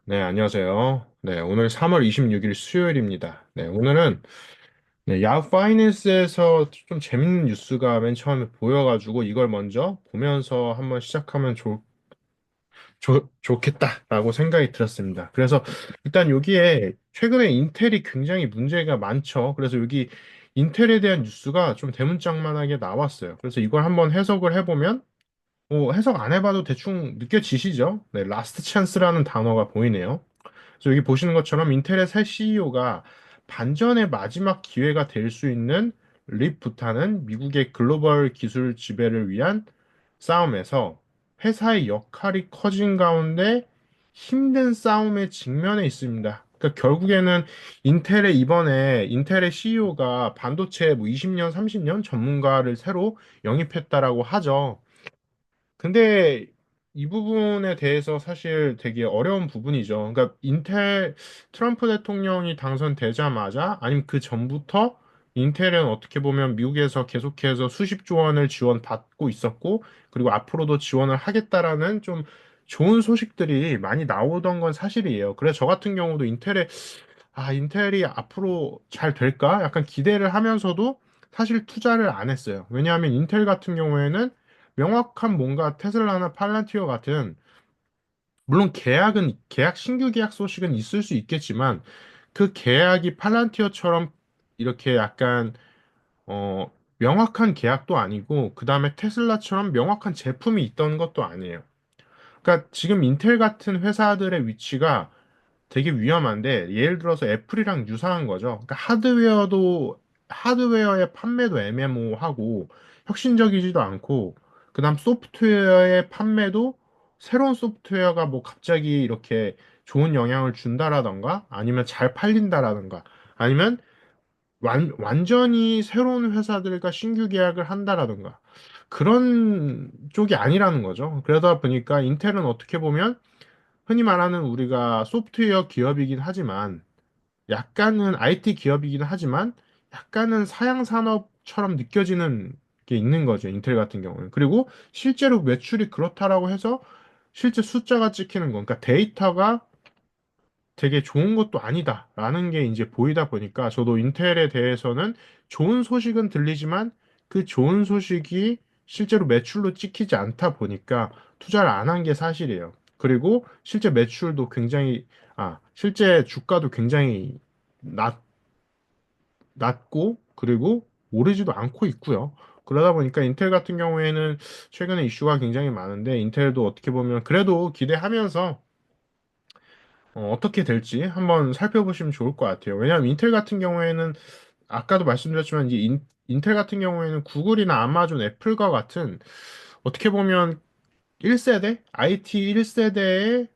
네, 안녕하세요. 네, 오늘 3월 26일 수요일입니다. 네, 오늘은 야후 파이낸스에서 좀 재밌는 뉴스가 맨 처음에 보여가지고 이걸 먼저 보면서 한번 시작하면 좋겠다라고 생각이 들었습니다. 그래서 일단 여기에 최근에 인텔이 굉장히 문제가 많죠. 그래서 여기 인텔에 대한 뉴스가 좀 대문짝만하게 나왔어요. 그래서 이걸 한번 해석을 해보면 해석 안 해봐도 대충 느껴지시죠? 네, 라스트 찬스라는 단어가 보이네요. 그래서 여기 보시는 것처럼 인텔의 새 CEO가 반전의 마지막 기회가 될 수 있는 립 부타는 미국의 글로벌 기술 지배를 위한 싸움에서 회사의 역할이 커진 가운데 힘든 싸움에 직면해 있습니다. 그러니까 결국에는 인텔의 CEO가 반도체 뭐 20년, 30년 전문가를 새로 영입했다라고 하죠. 근데 이 부분에 대해서 사실 되게 어려운 부분이죠. 그러니까 트럼프 대통령이 당선되자마자 아니면 그 전부터 인텔은 어떻게 보면 미국에서 계속해서 수십조 원을 지원받고 있었고, 그리고 앞으로도 지원을 하겠다라는 좀 좋은 소식들이 많이 나오던 건 사실이에요. 그래서 저 같은 경우도 인텔이 앞으로 잘 될까? 약간 기대를 하면서도 사실 투자를 안 했어요. 왜냐하면 인텔 같은 경우에는 명확한 뭔가 테슬라나 팔란티어 같은, 물론 신규 계약 소식은 있을 수 있겠지만 그 계약이 팔란티어처럼 이렇게 약간 어 명확한 계약도 아니고, 그 다음에 테슬라처럼 명확한 제품이 있던 것도 아니에요. 그러니까 지금 인텔 같은 회사들의 위치가 되게 위험한데, 예를 들어서 애플이랑 유사한 거죠. 그러니까 하드웨어의 판매도 애매모호하고 혁신적이지도 않고, 그다음 소프트웨어의 판매도 새로운 소프트웨어가 뭐 갑자기 이렇게 좋은 영향을 준다라던가 아니면 잘 팔린다라던가 아니면 완전히 새로운 회사들과 신규 계약을 한다라던가 그런 쪽이 아니라는 거죠. 그러다 보니까 인텔은 어떻게 보면 흔히 말하는 우리가 소프트웨어 기업이긴 하지만, 약간은 IT 기업이긴 하지만, 약간은 사양 산업처럼 느껴지는 게 있는 거죠. 인텔 같은 경우는. 그리고 실제로 매출이 그렇다라고 해서 실제 숫자가 찍히는 건, 그러니까 데이터가 되게 좋은 것도 아니다라는 게 이제 보이다 보니까, 저도 인텔에 대해서는 좋은 소식은 들리지만 그 좋은 소식이 실제로 매출로 찍히지 않다 보니까 투자를 안 한 게 사실이에요. 그리고 실제 주가도 굉장히 낮, 낮고, 그리고 오르지도 않고 있고요. 그러다 보니까 인텔 같은 경우에는 최근에 이슈가 굉장히 많은데, 인텔도 어떻게 보면 그래도 기대하면서 떻게 될지 한번 살펴보시면 좋을 것 같아요. 왜냐하면 인텔 같은 경우에는 아까도 말씀드렸지만 인텔 같은 경우에는 구글이나 아마존, 애플과 같은 어떻게 보면 1세대, IT 1세대의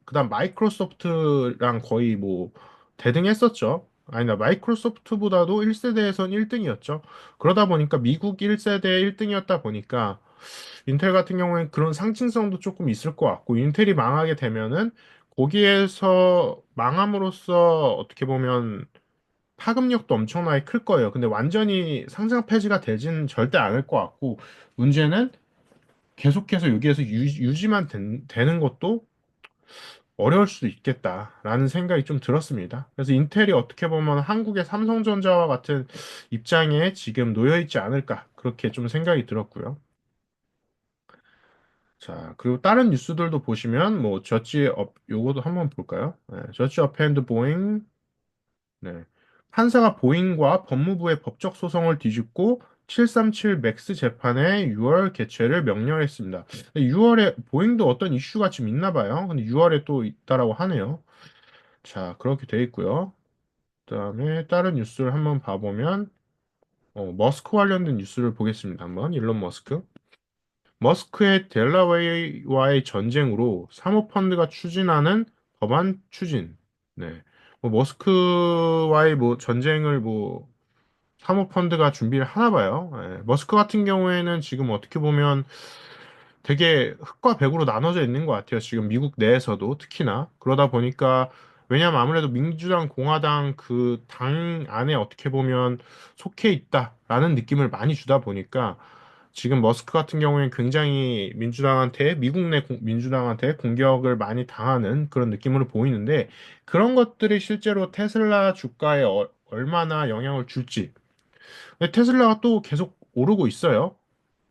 그다음 마이크로소프트랑 거의 뭐 대등했었죠. 아니다, 마이크로소프트보다도 1세대에선 1등이었죠. 그러다 보니까 미국 1세대 1등이었다 보니까 인텔 같은 경우에는 그런 상징성도 조금 있을 것 같고, 인텔이 망하게 되면은 거기에서 망함으로써 어떻게 보면 파급력도 엄청나게 클 거예요. 근데 완전히 상장 폐지가 되지는 절대 않을 것 같고, 문제는 계속해서 여기에서 유지만 되는 것도 어려울 수도 있겠다라는 생각이 좀 들었습니다. 그래서 인텔이 어떻게 보면 한국의 삼성전자와 같은 입장에 지금 놓여 있지 않을까, 그렇게 좀 생각이 들었고요. 자, 그리고 다른 뉴스들도 보시면 뭐 요거도 한번 볼까요? 네, 저지 업핸드 보잉. 네. 판사가 보잉과 법무부의 법적 소송을 뒤집고 737 맥스 재판의 6월 개최를 명령했습니다. 6월에 보잉도 어떤 이슈가 지금 있나 봐요. 근데 6월에 또 있다라고 하네요. 자, 그렇게 돼 있고요. 그다음에 다른 뉴스를 한번 봐보면 머스크 관련된 뉴스를 보겠습니다. 한번 일론 머스크. 머스크의 델라웨이와의 전쟁으로 사모펀드가 추진하는 법안 추진. 네. 뭐 머스크와의 뭐 전쟁을 뭐 사모펀드가 준비를 하나 봐요. 예. 머스크 같은 경우에는 지금 어떻게 보면 되게 흑과 백으로 나눠져 있는 것 같아요. 지금 미국 내에서도 특히나. 그러다 보니까, 왜냐하면 아무래도 민주당, 공화당 그 당 안에 어떻게 보면 속해 있다라는 느낌을 많이 주다 보니까 지금 머스크 같은 경우에는 굉장히 미국 내 민주당한테 공격을 많이 당하는 그런 느낌으로 보이는데 그런 것들이 실제로 테슬라 주가에 얼마나 영향을 줄지. 근데 테슬라가 또 계속 오르고 있어요.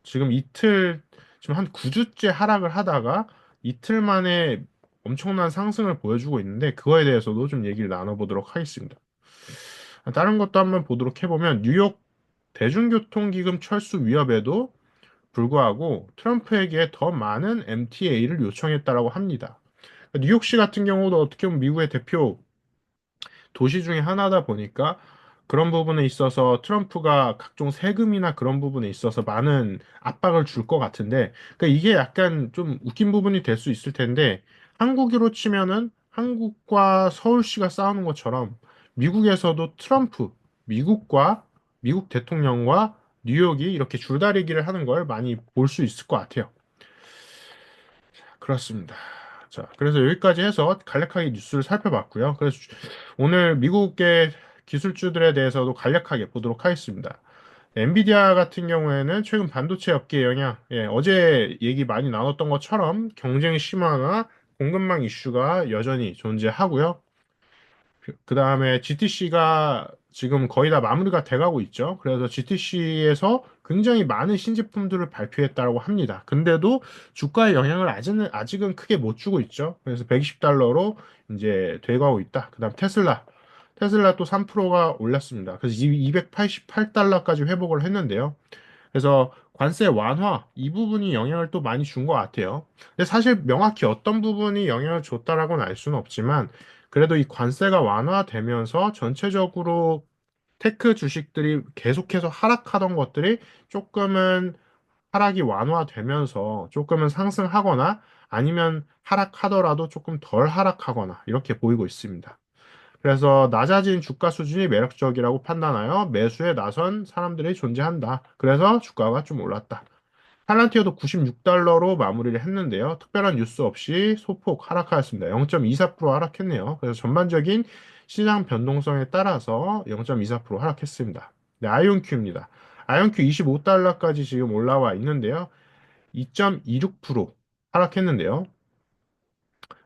지금 지금 한 9주째 하락을 하다가 이틀 만에 엄청난 상승을 보여주고 있는데 그거에 대해서도 좀 얘기를 나눠보도록 하겠습니다. 다른 것도 한번 보도록 해보면 뉴욕 대중교통기금 철수 위협에도 불구하고 트럼프에게 더 많은 MTA를 요청했다라고 합니다. 뉴욕시 같은 경우도 어떻게 보면 미국의 대표 도시 중에 하나다 보니까 그런 부분에 있어서 트럼프가 각종 세금이나 그런 부분에 있어서 많은 압박을 줄 것 같은데, 그러니까 이게 약간 좀 웃긴 부분이 될 수 있을 텐데, 한국으로 치면은 한국과 서울시가 싸우는 것처럼 미국에서도 미국 대통령과 뉴욕이 이렇게 줄다리기를 하는 걸 많이 볼 수 있을 것 같아요. 그렇습니다. 자, 그래서 여기까지 해서 간략하게 뉴스를 살펴봤고요. 그래서 오늘 미국의 기술주들에 대해서도 간략하게 보도록 하겠습니다. 엔비디아 같은 경우에는 최근 반도체 업계 영향, 어제 얘기 많이 나눴던 것처럼 경쟁 심화나 공급망 이슈가 여전히 존재하고요. 그 다음에 GTC가 지금 거의 다 마무리가 돼가고 있죠. 그래서 GTC에서 굉장히 많은 신제품들을 발표했다고 합니다. 근데도 주가에 영향을 아직은 크게 못 주고 있죠. 그래서 120달러로 이제 돼가고 있다. 그 다음 테슬라 또 3%가 올랐습니다. 그래서 288달러까지 회복을 했는데요. 그래서 관세 완화 이 부분이 영향을 또 많이 준 것 같아요. 근데 사실 명확히 어떤 부분이 영향을 줬다라고는 알 수는 없지만 그래도 이 관세가 완화되면서 전체적으로 테크 주식들이 계속해서 하락하던 것들이 조금은 하락이 완화되면서 조금은 상승하거나 아니면 하락하더라도 조금 덜 하락하거나 이렇게 보이고 있습니다. 그래서 낮아진 주가 수준이 매력적이라고 판단하여 매수에 나선 사람들이 존재한다. 그래서 주가가 좀 올랐다. 팔란티어도 96달러로 마무리를 했는데요. 특별한 뉴스 없이 소폭 하락하였습니다. 0.24% 하락했네요. 그래서 전반적인 시장 변동성에 따라서 0.24% 하락했습니다. 네, 아이온큐입니다. 아이온큐 25달러까지 지금 올라와 있는데요. 2.26% 하락했는데요.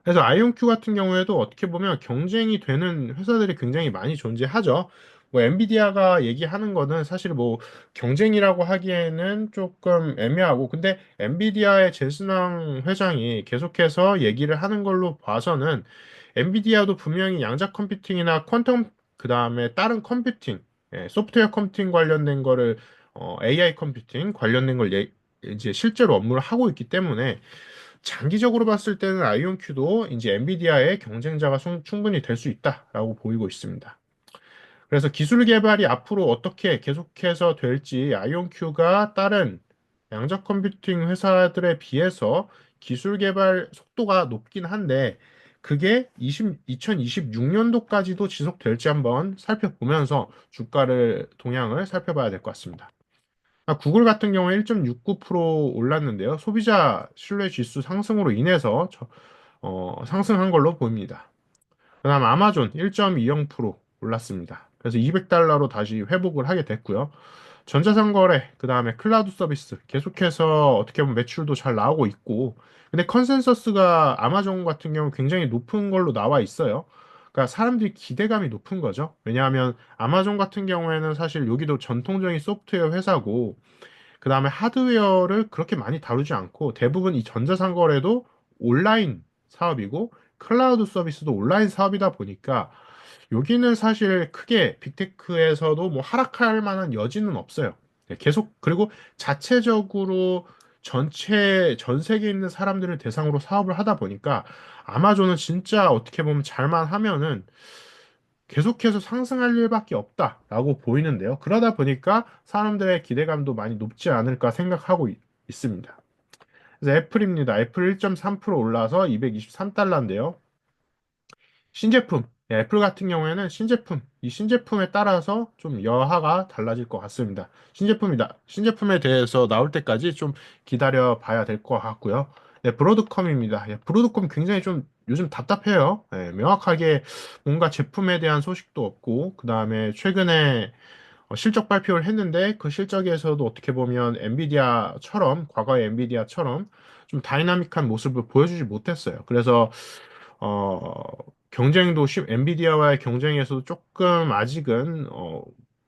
그래서 아이온큐 같은 경우에도 어떻게 보면 경쟁이 되는 회사들이 굉장히 많이 존재하죠. 뭐 엔비디아가 얘기하는 거는 사실 뭐 경쟁이라고 하기에는 조금 애매하고 근데 엔비디아의 제스낭 회장이 계속해서 얘기를 하는 걸로 봐서는 엔비디아도 분명히 양자 컴퓨팅이나 퀀텀 그다음에 다른 컴퓨팅 소프트웨어 컴퓨팅 관련된 거를 AI 컴퓨팅 관련된 걸 이제 실제로 업무를 하고 있기 때문에 장기적으로 봤을 때는 아이온큐도 이제 엔비디아의 경쟁자가 충분히 될 수 있다라고 보이고 있습니다. 그래서 기술 개발이 앞으로 어떻게 계속해서 될지 아이온큐가 다른 양자 컴퓨팅 회사들에 비해서 기술 개발 속도가 높긴 한데 그게 2026년도까지도 지속될지 한번 살펴보면서 주가를 동향을 살펴봐야 될 것 같습니다. 구글 같은 경우에 1.69% 올랐는데요. 소비자 신뢰 지수 상승으로 인해서 상승한 걸로 보입니다. 그다음 아마존 1.20% 올랐습니다. 그래서 200달러로 다시 회복을 하게 됐고요. 전자상거래, 그다음에 클라우드 서비스 계속해서 어떻게 보면 매출도 잘 나오고 있고, 근데 컨센서스가 아마존 같은 경우 굉장히 높은 걸로 나와 있어요. 그러니까 사람들이 기대감이 높은 거죠. 왜냐하면 아마존 같은 경우에는 사실 여기도 전통적인 소프트웨어 회사고, 그 다음에 하드웨어를 그렇게 많이 다루지 않고 대부분 이 전자상거래도 온라인 사업이고 클라우드 서비스도 온라인 사업이다 보니까 여기는 사실 크게 빅테크에서도 뭐 하락할 만한 여지는 없어요. 계속 그리고 자체적으로 전 세계에 있는 사람들을 대상으로 사업을 하다 보니까 아마존은 진짜 어떻게 보면 잘만 하면은 계속해서 상승할 일밖에 없다라고 보이는데요. 그러다 보니까 사람들의 기대감도 많이 높지 않을까 생각하고 있습니다. 그래서 애플입니다. 애플 1.3% 올라서 223달러인데요. 신제품, 애플 같은 경우에는 이 신제품에 따라서 좀 여하가 달라질 것 같습니다. 신제품에 대해서 나올 때까지 좀 기다려 봐야 될 것 같고요. 네, 브로드컴입니다. 브로드컴 굉장히 좀 요즘 답답해요. 명확하게 뭔가 제품에 대한 소식도 없고, 그 다음에 최근에 실적 발표를 했는데 그 실적에서도 어떻게 보면 엔비디아처럼 과거의 엔비디아처럼 좀 다이나믹한 모습을 보여주지 못했어요. 그래서 어, 엔비디아와의 경쟁에서도 조금 아직은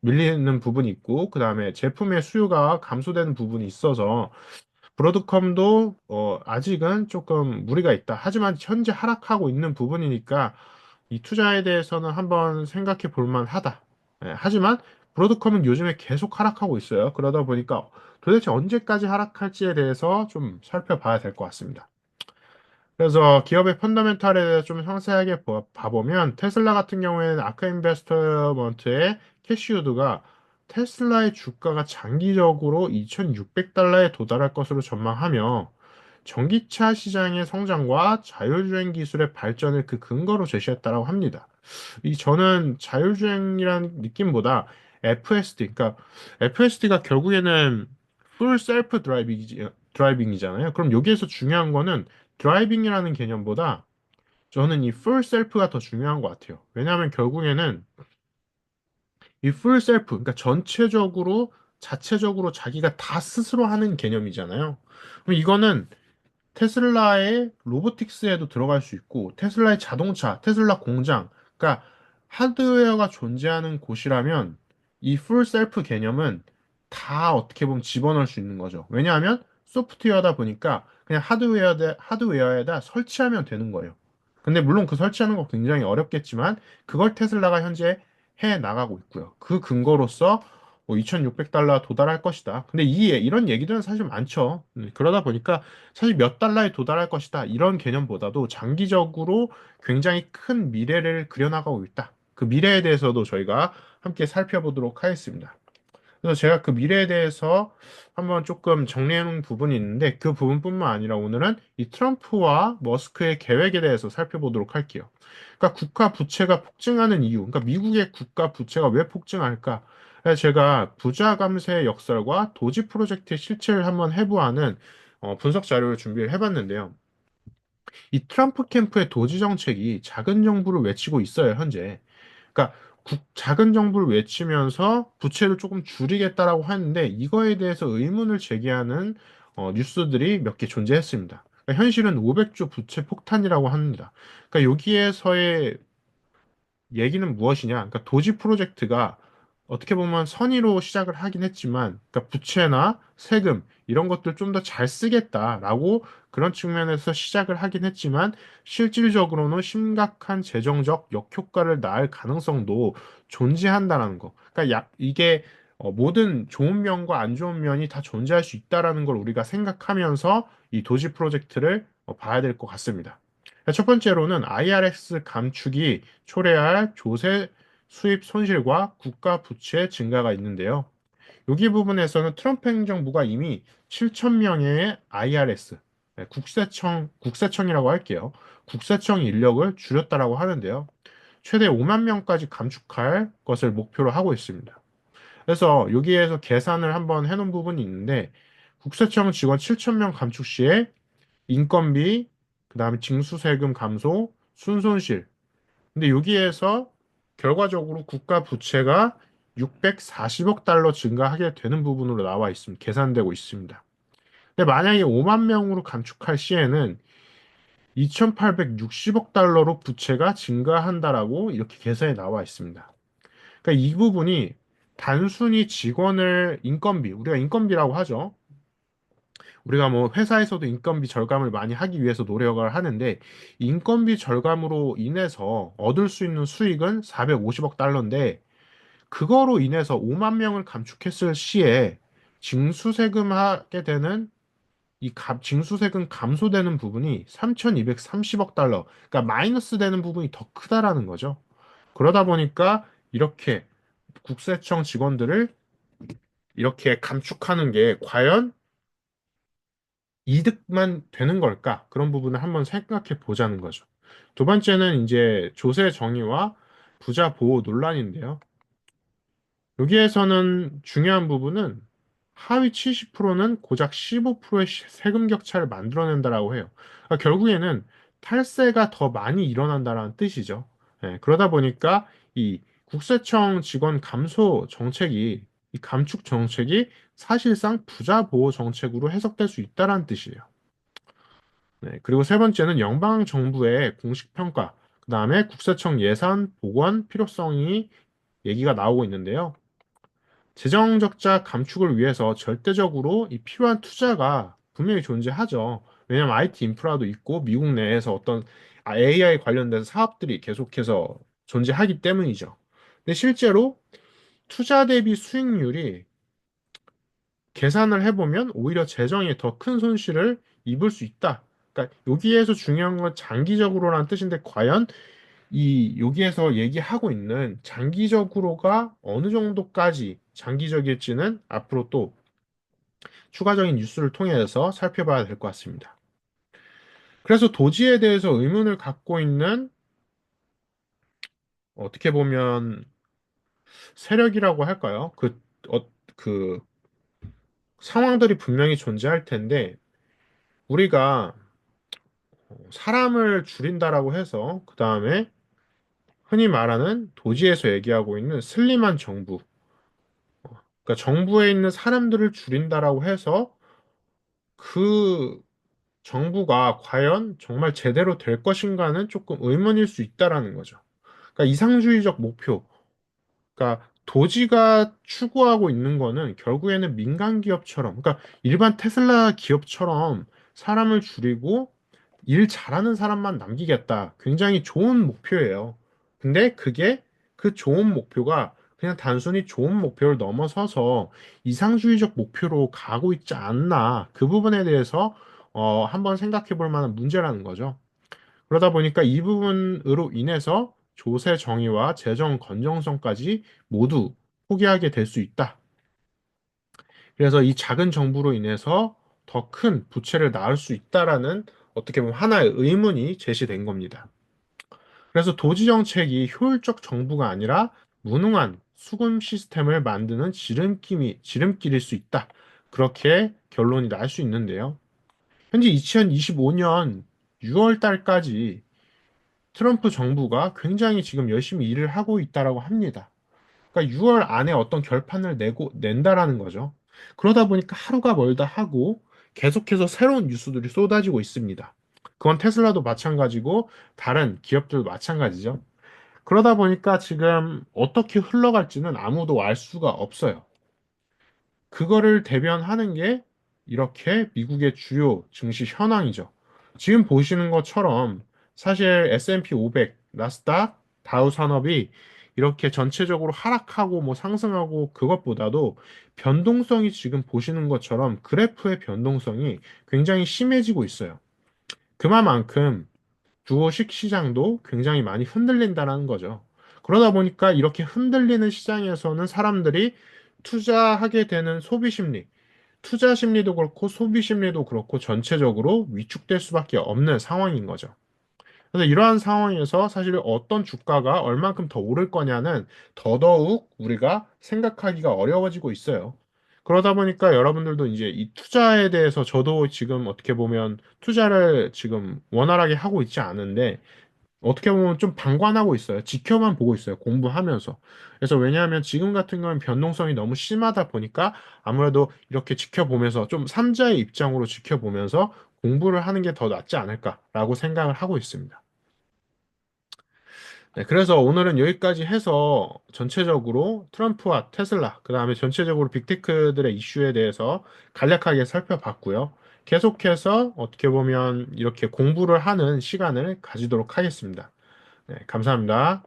밀리는 부분이 있고 그다음에 제품의 수요가 감소되는 부분이 있어서 브로드컴도 아직은 조금 무리가 있다. 하지만 현재 하락하고 있는 부분이니까 이 투자에 대해서는 한번 생각해 볼 만하다. 하지만 브로드컴은 요즘에 계속 하락하고 있어요. 그러다 보니까 도대체 언제까지 하락할지에 대해서 좀 살펴봐야 될 것 같습니다. 그래서 기업의 펀더멘탈에 대해서 좀 상세하게 봐보면 테슬라 같은 경우에는 아크 인베스트먼트의 캐시우드가 테슬라의 주가가 장기적으로 2,600달러에 도달할 것으로 전망하며 전기차 시장의 성장과 자율주행 기술의 발전을 그 근거로 제시했다고 합니다. 저는 자율주행이라는 느낌보다 FSD, 그러니까 FSD가 결국에는 풀 셀프 드라이빙이잖아요. 그럼 여기에서 중요한 거는 드라이빙이라는 개념보다 저는 이 풀 셀프가 더 중요한 것 같아요. 왜냐하면 결국에는 이 풀 셀프, 그러니까 전체적으로 자체적으로 자기가 다 스스로 하는 개념이잖아요. 그럼 이거는 테슬라의 로보틱스에도 들어갈 수 있고, 테슬라의 자동차, 테슬라 공장, 그러니까 하드웨어가 존재하는 곳이라면 이 풀 셀프 개념은 다 어떻게 보면 집어넣을 수 있는 거죠. 왜냐하면 소프트웨어다 보니까 그냥 하드웨어에다 설치하면 되는 거예요. 근데 물론 그 설치하는 거 굉장히 어렵겠지만 그걸 테슬라가 현재 해 나가고 있고요. 그 근거로서 뭐 2,600달러 도달할 것이다. 근데 이런 얘기들은 사실 많죠. 그러다 보니까 사실 몇 달러에 도달할 것이다. 이런 개념보다도 장기적으로 굉장히 큰 미래를 그려나가고 있다. 그 미래에 대해서도 저희가 함께 살펴보도록 하겠습니다. 그래서 제가 그 미래에 대해서 한번 조금 정리해 놓은 부분이 있는데 그 부분뿐만 아니라 오늘은 이 트럼프와 머스크의 계획에 대해서 살펴보도록 할게요. 그러니까 국가 부채가 폭증하는 이유, 그러니까 미국의 국가 부채가 왜 폭증할까? 그래서 제가 부자 감세의 역설과 도지 프로젝트의 실체를 한번 해부하는 분석 자료를 준비를 해봤는데요. 이 트럼프 캠프의 도지 정책이 작은 정부를 외치고 있어요, 현재. 그러니까 작은 정부를 외치면서 부채를 조금 줄이겠다라고 하는데 이거에 대해서 의문을 제기하는 뉴스들이 몇 개 존재했습니다. 그러니까 현실은 500조 부채 폭탄이라고 합니다. 그러니까 여기에서의 얘기는 무엇이냐? 그러니까 도지 프로젝트가 어떻게 보면 선의로 시작을 하긴 했지만, 그러니까 부채나 세금 이런 것들 좀 더 잘 쓰겠다라고 그런 측면에서 시작을 하긴 했지만, 실질적으로는 심각한 재정적 역효과를 낳을 가능성도 존재한다라는 거. 그러니까 이게 모든 좋은 면과 안 좋은 면이 다 존재할 수 있다라는 걸 우리가 생각하면서 이 도지 프로젝트를 봐야 될 것 같습니다. 첫 번째로는 IRS 감축이 초래할 조세 수입 손실과 국가 부채 증가가 있는데요. 여기 부분에서는 트럼프 행정부가 이미 7천 명의 IRS, 국세청이라고 할게요. 국세청 인력을 줄였다라고 하는데요. 최대 5만 명까지 감축할 것을 목표로 하고 있습니다. 그래서 여기에서 계산을 한번 해놓은 부분이 있는데, 국세청 직원 7천 명 감축 시에 인건비, 그다음에 징수세금 감소, 순손실. 근데 여기에서 결과적으로 국가 부채가 640억 달러 증가하게 되는 부분으로 나와 있습니다. 계산되고 있습니다. 근데 만약에 5만 명으로 감축할 시에는 2,860억 달러로 부채가 증가한다라고 이렇게 계산이 나와 있습니다. 그러니까 이 부분이 단순히 직원을 우리가 인건비라고 하죠. 우리가 뭐 회사에서도 인건비 절감을 많이 하기 위해서 노력을 하는데 인건비 절감으로 인해서 얻을 수 있는 수익은 450억 달러인데 그거로 인해서 5만 명을 감축했을 시에 징수세금 하게 되는 징수세금 감소되는 부분이 3,230억 달러. 그러니까 마이너스 되는 부분이 더 크다라는 거죠. 그러다 보니까 이렇게 국세청 직원들을 이렇게 감축하는 게 과연 이득만 되는 걸까? 그런 부분을 한번 생각해 보자는 거죠. 두 번째는 이제 조세 정의와 부자 보호 논란인데요. 여기에서는 중요한 부분은 하위 70%는 고작 15%의 세금 격차를 만들어낸다라고 해요. 그러니까 결국에는 탈세가 더 많이 일어난다라는 뜻이죠. 그러다 보니까 이 국세청 직원 감소 정책이 이 감축 정책이 사실상 부자 보호 정책으로 해석될 수 있다는 뜻이에요. 네, 그리고 세 번째는 연방 정부의 공식 평가, 그다음에 국세청 예산 복원 필요성이 얘기가 나오고 있는데요. 재정 적자 감축을 위해서 절대적으로 이 필요한 투자가 분명히 존재하죠. 왜냐하면 IT 인프라도 있고 미국 내에서 어떤 AI 관련된 사업들이 계속해서 존재하기 때문이죠. 근데 실제로 투자 대비 수익률이 계산을 해보면 오히려 재정에 더 큰 손실을 입을 수 있다. 그러니까 여기에서 중요한 건 장기적으로라는 뜻인데 과연 이 여기에서 얘기하고 있는 장기적으로가 어느 정도까지 장기적일지는 앞으로 또 추가적인 뉴스를 통해서 살펴봐야 될 것 같습니다. 그래서 도지에 대해서 의문을 갖고 있는 어떻게 보면 세력이라고 할까요? 그 상황들이 분명히 존재할 텐데 우리가 사람을 줄인다라고 해서 그 다음에 흔히 말하는 도지에서 얘기하고 있는 슬림한 정부, 그러니까 정부에 있는 사람들을 줄인다라고 해서 그 정부가 과연 정말 제대로 될 것인가는 조금 의문일 수 있다라는 거죠. 그러니까 이상주의적 목표, 그러니까 도지가 추구하고 있는 거는 결국에는 민간 기업처럼, 그러니까 일반 테슬라 기업처럼 사람을 줄이고 일 잘하는 사람만 남기겠다. 굉장히 좋은 목표예요. 근데 그게 그 좋은 목표가 그냥 단순히 좋은 목표를 넘어서서 이상주의적 목표로 가고 있지 않나. 그 부분에 대해서 한번 생각해 볼 만한 문제라는 거죠. 그러다 보니까 이 부분으로 인해서 조세 정의와 재정 건전성까지 모두 포기하게 될 수 있다. 그래서 이 작은 정부로 인해서 더 큰 부채를 낳을 수 있다라는 어떻게 보면 하나의 의문이 제시된 겁니다. 그래서 도지 정책이 효율적 정부가 아니라 무능한 수금 시스템을 만드는 지름길일 수 있다. 그렇게 결론이 날 수 있는데요. 현재 2025년 6월 달까지 트럼프 정부가 굉장히 지금 열심히 일을 하고 있다라고 합니다. 그러니까 6월 안에 어떤 결판을 낸다라는 거죠. 그러다 보니까 하루가 멀다 하고 계속해서 새로운 뉴스들이 쏟아지고 있습니다. 그건 테슬라도 마찬가지고 다른 기업들도 마찬가지죠. 그러다 보니까 지금 어떻게 흘러갈지는 아무도 알 수가 없어요. 그거를 대변하는 게 이렇게 미국의 주요 증시 현황이죠. 지금 보시는 것처럼 사실 S&P 500, 나스닥, 다우 산업이 이렇게 전체적으로 하락하고 뭐 상승하고 그것보다도 변동성이 지금 보시는 것처럼 그래프의 변동성이 굉장히 심해지고 있어요. 그만큼 주식 시장도 굉장히 많이 흔들린다는 거죠. 그러다 보니까 이렇게 흔들리는 시장에서는 사람들이 투자하게 되는 소비 심리, 투자 심리도 그렇고 소비 심리도 그렇고 전체적으로 위축될 수밖에 없는 상황인 거죠. 그래서 이러한 상황에서 사실 어떤 주가가 얼만큼 더 오를 거냐는 더더욱 우리가 생각하기가 어려워지고 있어요. 그러다 보니까 여러분들도 이제 이 투자에 대해서 저도 지금 어떻게 보면 투자를 지금 원활하게 하고 있지 않은데 어떻게 보면 좀 방관하고 있어요. 지켜만 보고 있어요. 공부하면서. 그래서 왜냐하면 지금 같은 경우는 변동성이 너무 심하다 보니까 아무래도 이렇게 지켜보면서 좀 삼자의 입장으로 지켜보면서 공부를 하는 게 더 낫지 않을까라고 생각을 하고 있습니다. 네, 그래서 오늘은 여기까지 해서 전체적으로 트럼프와 테슬라, 그 다음에 전체적으로 빅테크들의 이슈에 대해서 간략하게 살펴봤고요. 계속해서 어떻게 보면 이렇게 공부를 하는 시간을 가지도록 하겠습니다. 네, 감사합니다.